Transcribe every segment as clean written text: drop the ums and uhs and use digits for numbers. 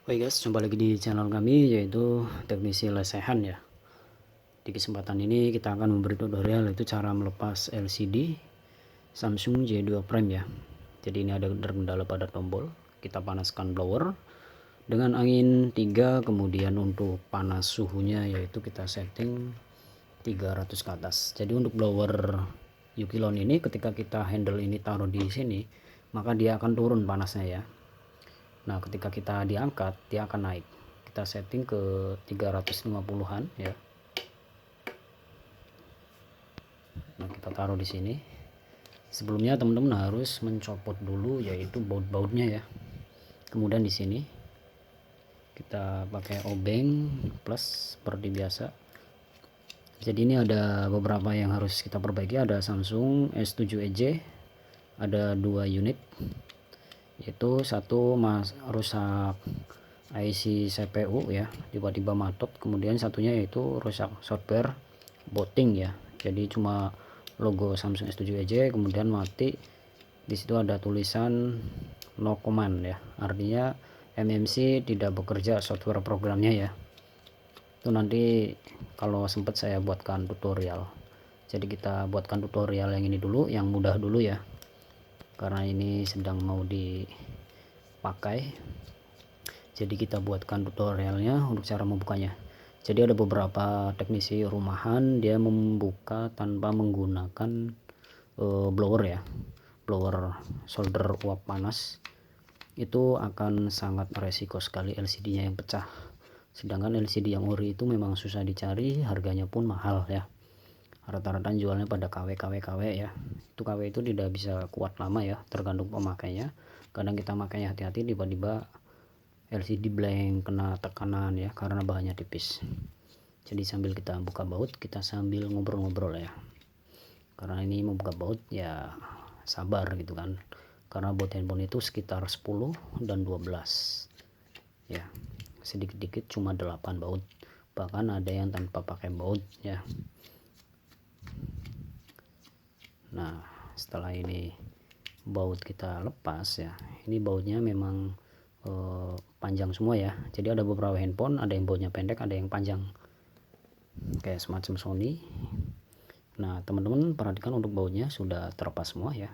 Oke guys, jumpa lagi di channel kami yaitu teknisi lesehan ya. Di kesempatan ini kita akan memberi tutorial yaitu cara melepas LCD Samsung J2 Prime ya. Jadi ini ada terkendala pada tombol. Kita panaskan blower dengan angin 3, kemudian untuk panas suhunya yaitu kita setting 300 ke atas. Jadi untuk blower Yukilon ini ketika kita handle ini taruh di sini, maka dia akan turun panasnya ya. Nah ketika kita diangkat dia akan naik. Kita setting ke 350-an ya. Nah kita taruh di sini. Sebelumnya teman-teman harus mencopot dulu yaitu baut-bautnya ya. Kemudian di sini kita pakai obeng plus seperti biasa. Jadi ini ada beberapa yang harus kita perbaiki. Ada Samsung S7 EJ, ada 2 unit, yaitu satu rusak IC CPU ya, tiba-tiba matot. Kemudian satunya yaitu rusak software booting ya, jadi cuma logo Samsung S7 EJ kemudian mati. Di situ ada tulisan no command ya, artinya MMC tidak bekerja software programnya ya. Itu nanti kalau sempat saya buatkan tutorial. Jadi kita buatkan tutorial yang ini dulu, yang mudah dulu ya, karena ini sedang mau dipakai. Jadi kita buatkan tutorialnya untuk cara membukanya. Jadi ada beberapa teknisi rumahan dia membuka tanpa menggunakan blower ya, blower solder uap panas. Itu akan sangat resiko sekali LCD nya yang pecah. Sedangkan LCD yang ori itu memang susah dicari, harganya pun mahal ya. Rata-rata jualnya pada KW ya. Itu KW itu tidak bisa kuat lama ya, tergantung pemakainya. Kadang kita makainya hati-hati, tiba-tiba LCD blank, kena tekanan ya, karena bahannya tipis. Jadi sambil kita buka baut, kita sambil ngobrol-ngobrol ya. Karena ini membuka baut ya sabar gitu kan. Karena baut handphone itu sekitar 10 dan 12 ya. Sedikit-dikit cuma 8 baut, bahkan ada yang tanpa pakai baut ya. Nah setelah ini baut kita lepas ya, ini bautnya memang panjang semua ya. Jadi ada beberapa handphone ada yang bautnya pendek, ada yang panjang kayak semacam Sony. Nah teman-teman perhatikan untuk bautnya sudah terlepas semua ya.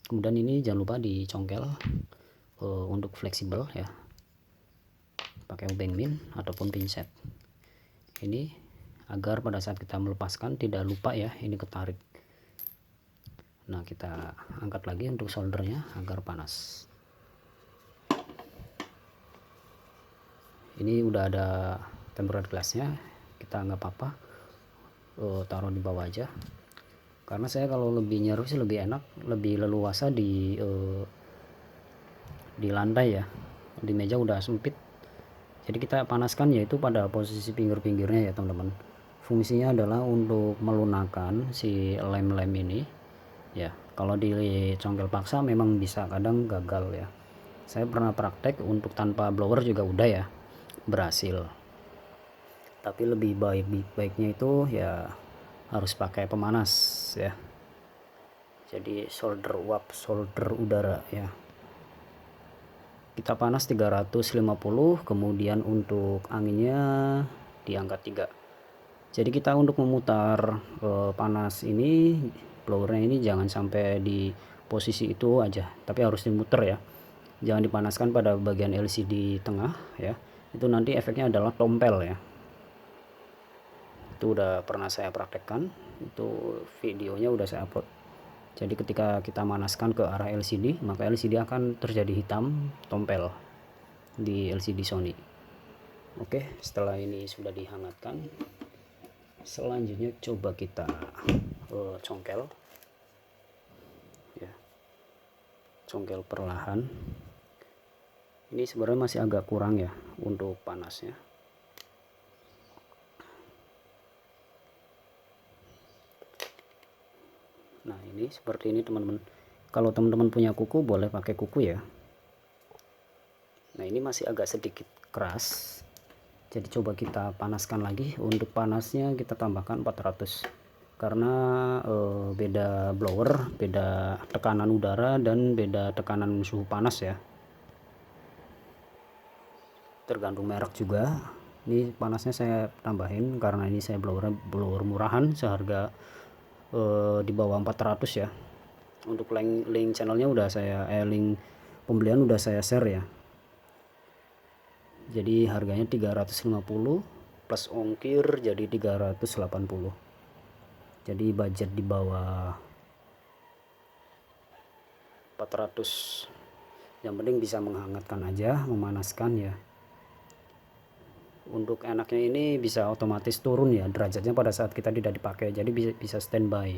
Kemudian ini jangan lupa dicongkel untuk fleksibel ya, pakai obeng min ataupun pinset ini, agar pada saat kita melepaskan tidak lupa ya ini ketarik. Nah kita angkat lagi untuk soldernya agar panas. Ini udah ada tempered glassnya, kita nggak apa-apa taruh di bawah aja, karena saya kalau lebih nyaru sih lebih enak, lebih leluasa di lantai ya. Di meja udah sempit, jadi kita panaskan yaitu pada posisi pinggir-pinggirnya ya teman-teman. Fungsinya adalah untuk melunakkan si lem-lem ini ya. Kalau dicongkel paksa memang bisa kadang gagal ya. Saya pernah praktek untuk tanpa blower juga udah ya berhasil, tapi lebih baiknya itu ya harus pakai pemanas ya. Jadi solder uap, solder udara ya. Kita panas 350, kemudian untuk anginnya diangkat 3. Jadi kita untuk memutar panas ini, blowernya ini jangan sampai di posisi itu aja, tapi harus dimuter ya. Jangan dipanaskan pada bagian LCD tengah ya. Itu nanti efeknya adalah tompel ya. Itu udah pernah saya praktekkan, itu videonya udah saya upload. Jadi ketika kita manaskan ke arah LCD, maka LCD akan terjadi hitam tompel di LCD Sony. Oke, setelah ini sudah dihangatkan, selanjutnya coba kita congkel ya, congkel perlahan. Ini sebenarnya masih agak kurang ya untuk panasnya. Nah ini seperti ini teman-teman. Kalau teman-teman punya kuku boleh pakai kuku ya. Nah ini masih agak sedikit keras, jadi coba kita panaskan lagi. Untuk panasnya kita tambahkan 400, karena beda blower, beda tekanan udara dan beda tekanan suhu panas ya. tergantung merek juga. Ini panasnya saya tambahin karena ini saya blower murahan seharga di bawah 400 ya. Untuk link channelnya udah saya link pembelian udah saya share ya. Jadi harganya 350 plus ongkir jadi 380. Jadi budget di bawah 400. Yang penting bisa menghangatkan aja, memanaskan ya. Untuk enaknya ini bisa otomatis turun ya derajatnya pada saat kita tidak dipakai, jadi bisa standby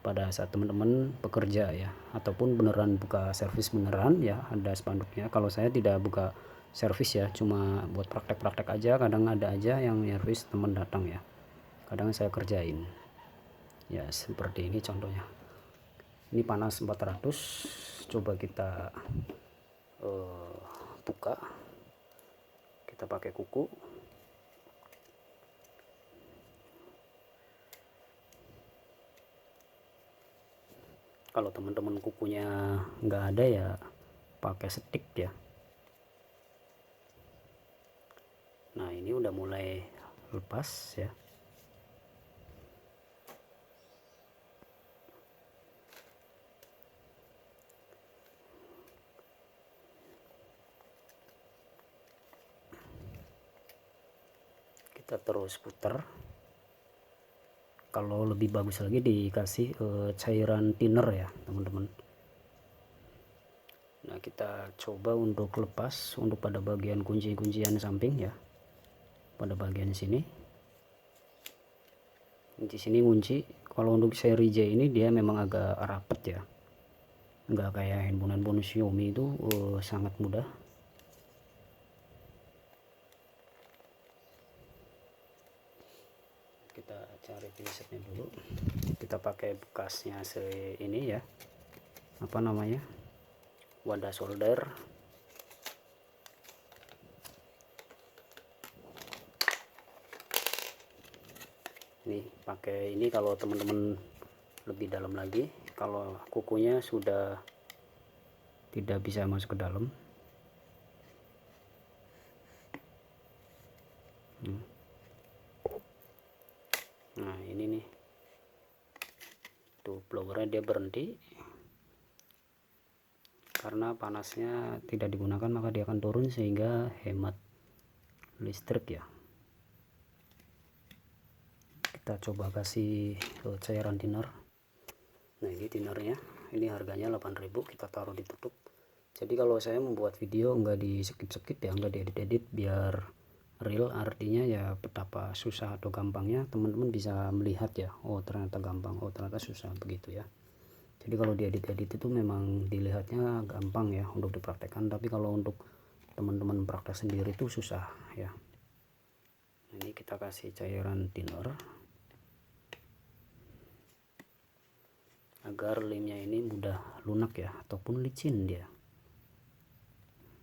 pada saat teman-teman bekerja ya, ataupun beneran buka servis beneran ya, ada spanduknya. Kalau saya tidak buka servis ya, cuma buat praktek-praktek aja, kadang ada aja yang servis teman datang ya, kadang saya kerjain ya. Seperti ini contohnya, ini panas 400. Coba kita buka, kita pakai kuku. Kalau teman-teman kukunya nggak ada ya pakai stick ya. Nah ini udah mulai lepas ya. Kita terus putar. Kalau lebih bagus lagi dikasih cairan thinner ya teman-teman. Nah kita coba untuk lepas untuk pada bagian kunci-kuncian samping ya, pada bagian sini. Di sini kunci. Kalau untuk seri J ini dia memang agak rapet ya, nggak kayak handphone Xiaomi itu sangat mudah. Kita cari pinsetnya dulu, kita pakai bekasnya ini ya, apa namanya, wadah solder. Ini pakai ini kalau teman-teman lebih dalam lagi, kalau kukunya sudah tidak bisa masuk ke dalam. Nah ini nih tuh blowernya dia berhenti karena panasnya tidak digunakan, maka dia akan turun sehingga hemat listrik ya. Kita coba kasih cairan thinner. Nah ini thinnernya, ini harganya 8.000, kita taruh ditutup. Jadi kalau saya membuat video nggak di skip ya, nggak diedit biar real, artinya ya betapa susah atau gampangnya teman-teman bisa melihat ya, oh ternyata gampang, oh ternyata susah, begitu ya. Jadi kalau diedit itu memang dilihatnya gampang ya untuk dipraktekkan, tapi kalau untuk teman-teman praktek sendiri itu susah ya. Ini kita kasih cairan thinner agar lemnya ini mudah lunak ya, ataupun licin dia.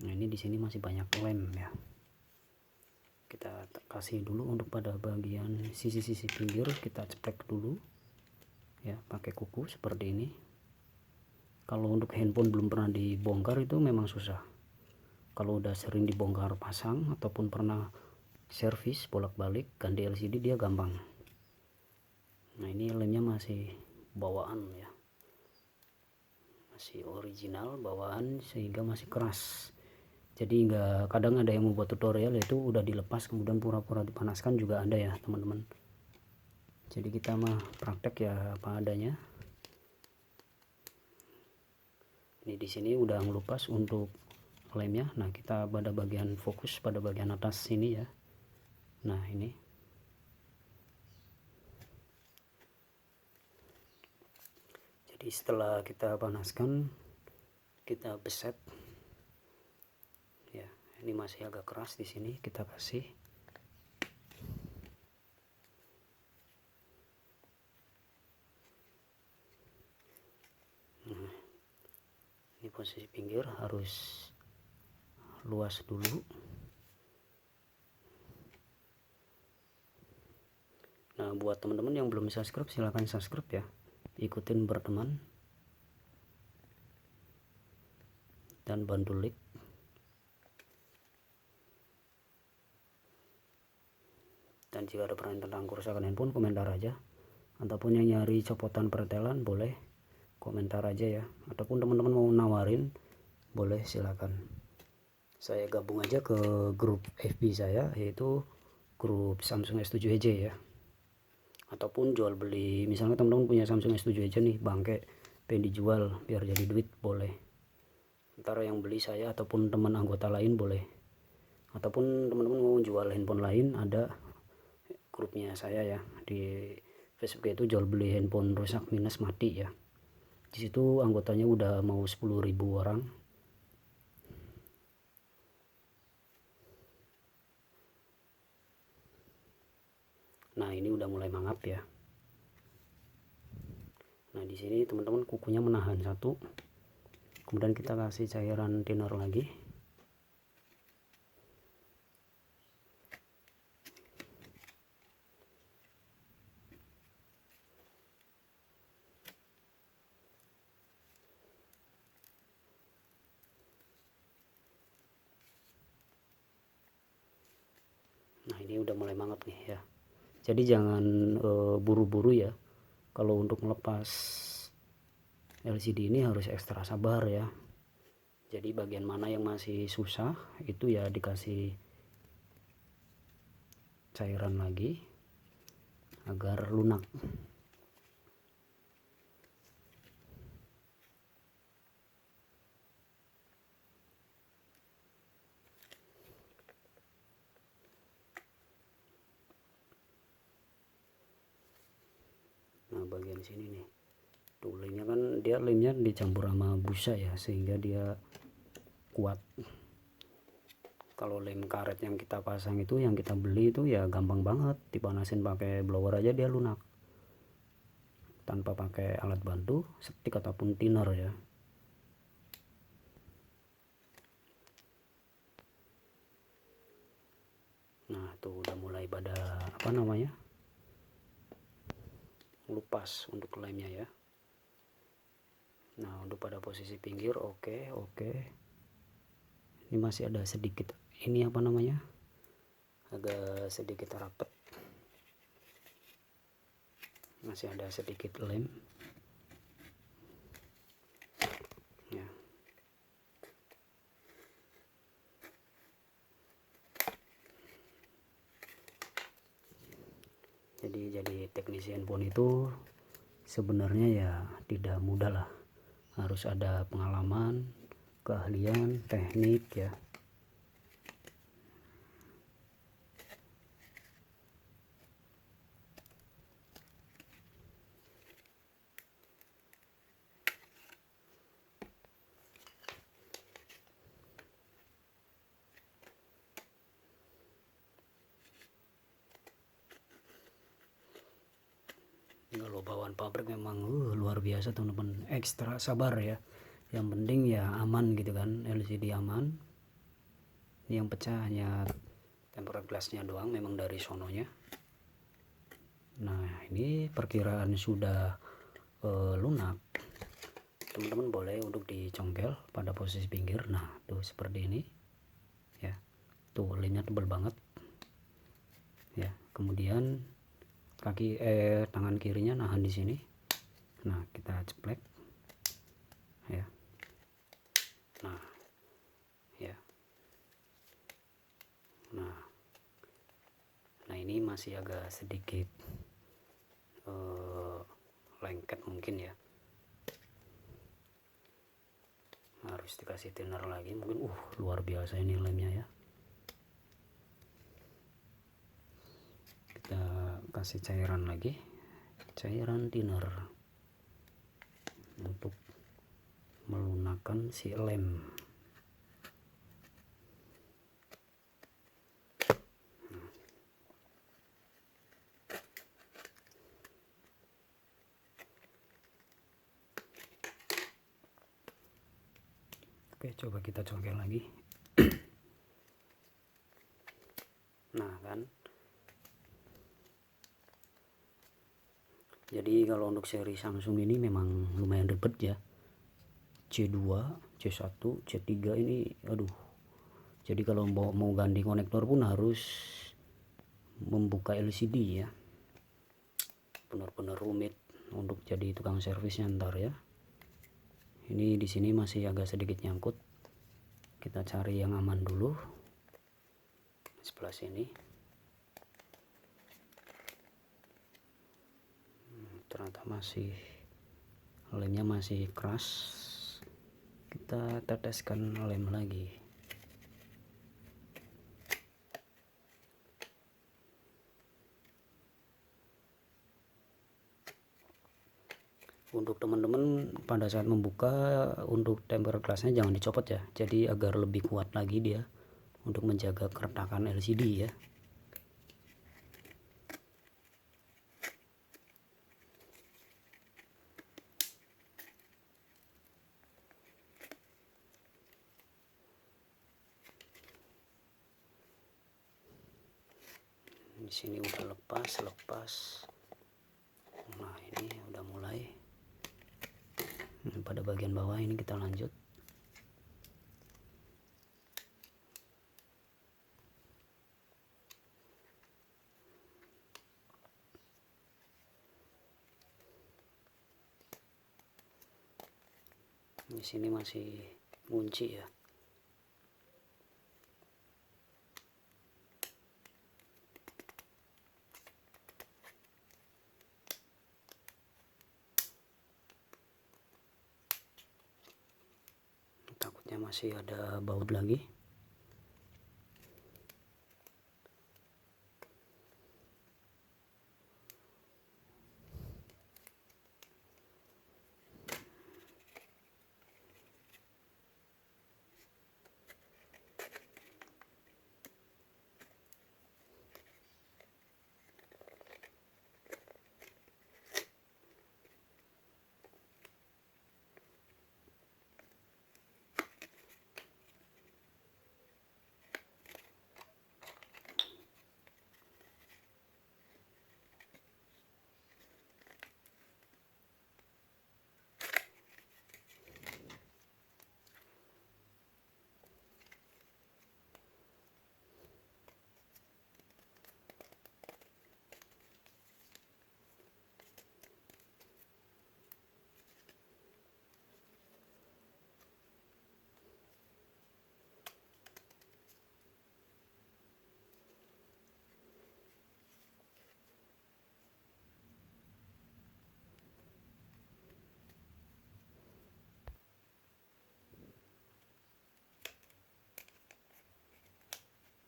Nah ini di sini masih banyak lem ya. Kita kasih dulu untuk pada bagian sisi-sisi pinggir, kita ceplek dulu ya pakai kuku seperti ini. Kalau untuk handphone belum pernah dibongkar itu memang susah. Kalau udah sering dibongkar pasang ataupun pernah servis bolak-balik ganti LCD dia gampang. Nah ini lemnya masih bawaan ya, masih original bawaan sehingga masih keras. Jadi nggak, kadang ada yang membuat tutorial itu udah dilepas kemudian pura-pura dipanaskan juga ada ya teman-teman. Jadi kita mah praktek ya apa adanya. Ini di sini udah ngelupas untuk lemnya. Nah kita pada bagian fokus pada bagian atas sini ya. Nah ini jadi setelah kita panaskan kita beset ya. Ini masih agak keras di sini, kita kasih. Nah, ini posisi pinggir harus luas dulu. Nah buat teman-teman yang belum subscribe silahkan subscribe ya, ikutin berteman dan bantu like. dan jika ada pertanyaan tentang kerusakan handphone komentar aja, ataupun yang nyari copotan pertelan boleh komentar aja ya, ataupun teman-teman mau nawarin boleh silakan. Saya gabung aja ke grup FB saya, yaitu grup Samsung S7 EJ ya, ataupun jual beli, misalnya teman-teman punya Samsung S7 EJ nih bangke pengen dijual biar jadi duit, boleh. Ntar yang beli saya ataupun teman anggota lain boleh, ataupun teman-teman mau jual handphone lain, ada grupnya saya ya di Facebook, itu jual beli handphone rusak minus mati ya. Di situ anggotanya udah mau 10.000 orang. Nah, ini udah mulai mangap ya. Nah, di sini teman-teman kukunya menahan satu. Kemudian kita kasih cairan thinner lagi. Nah, ini udah mulai mangap nih ya. Jadi jangan buru-buru ya. Kalau untuk melepas LCD ini harus ekstra sabar ya. Jadi bagian mana yang masih susah itu ya dikasih cairan lagi agar lunak. Nah, bagian sini nih tuh lemnya kan, dia lemnya dicampur sama busa ya sehingga dia kuat. Kalau lem karet yang kita pasang itu, yang kita beli itu ya gampang banget, dipanasin pakai blower aja dia lunak tanpa pakai alat bantu stick ataupun thinner ya. Nah, tuh udah mulai pada apa namanya, lupas untuk lemnya ya. Nah, untuk pada posisi pinggir oke. Ini masih ada sedikit ini apa namanya, agak sedikit rapet, masih ada sedikit lem ya. Jadi teknisi handphone itu sebenarnya ya tidak mudah lah, harus ada pengalaman, keahlian, teknik ya. Kalau bawaan pabrik memang luar biasa teman-teman, ekstra sabar ya. Yang penting ya aman gitu kan, LCD aman. Ini yang pecah hanya tempered glassnya doang, memang dari sononya. Nah, ini perkiraan sudah lunak. Teman-teman boleh untuk dicongkel pada posisi pinggir. Nah, tuh seperti ini ya. Tuh lemnya tebal banget ya. Kemudian tangan kirinya nahan di sini. Nah, kita ceplek ya. Nah ya. Nah ini masih agak sedikit lengket mungkin ya, harus dikasih thinner lagi mungkin. Luar biasa ini lemnya ya. Kita kasih cairan lagi, cairan thinner untuk melunakkan si lem. Oke, coba kita congkel lagi. Nah kan, jadi kalau untuk seri Samsung ini memang lumayan ribet ya. C2, C1, C3 ini aduh. Jadi kalau mau ganti konektor pun harus membuka LCD ya, benar-benar rumit untuk jadi tukang servisnya ntar ya. Ini di sini masih agak sedikit nyangkut, kita cari yang aman dulu. Sebelah sini ternyata masih lemnya masih keras, kita teteskan lem lagi. Untuk teman-teman pada saat membuka, untuk tempered glassnya jangan dicopot ya, jadi agar lebih kuat lagi dia untuk menjaga keretakan LCD ya. Di sini udah lepas. Nah ini udah mulai. Pada bagian bawah ini kita lanjut. Di sini masih ngunci ya. Takutnya masih ada baut lagi.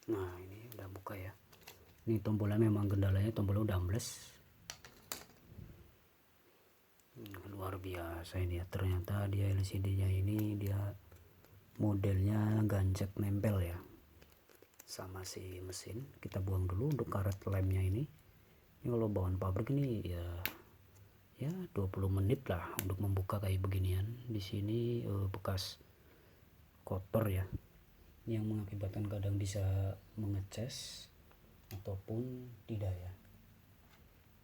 Nah ini udah buka ya. Ini tombolnya memang kendalanya, tombolnya udah ambles. Luar biasa ini ya, ternyata dia LCD nya ini dia modelnya gancet nempel ya sama si mesin. Kita buang dulu untuk karet lemnya ini. Ini kalau bawaan pabrik ini ya 20 menit lah untuk membuka kayak beginian. Di sini bekas kotor ya, yang mengakibatkan kadang bisa mengeces ataupun tidak ya.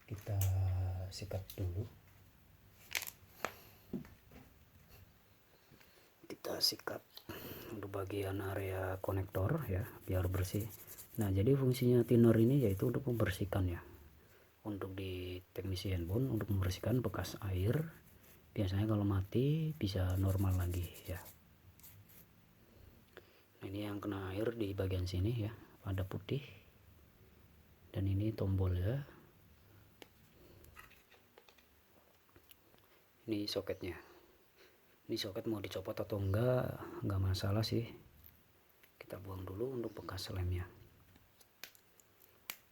Kita sikat dulu, kita sikat untuk bagian area konektor ya biar bersih. Nah jadi fungsinya thinner ini yaitu untuk membersihkan ya, untuk di teknisi handphone untuk membersihkan bekas air. Biasanya kalau mati bisa normal lagi ya. Nah, ini yang kena air di bagian sini ya, pada putih. Dan ini tombol ya. Ini soketnya. Ini soket mau dicopot atau enggak masalah sih. Kita buang dulu untuk bekas lemnya.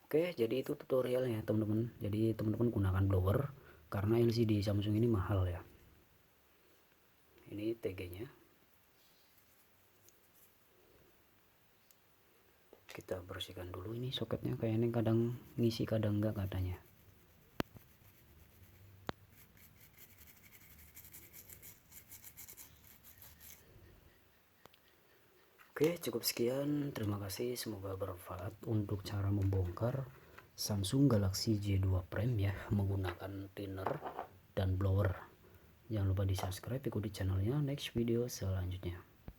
Oke, jadi itu tutorialnya teman-teman. Jadi teman-teman gunakan blower karena LCD Samsung ini mahal ya. Ini TG-nya. Kita bersihkan dulu ini soketnya, kayak ini kadang ngisi kadang enggak katanya. Oke, cukup sekian. Terima kasih, semoga bermanfaat untuk cara membongkar Samsung Galaxy J2 Prime ya menggunakan thinner dan blower. Jangan lupa di subscribe, ikuti channelnya. Next video selanjutnya.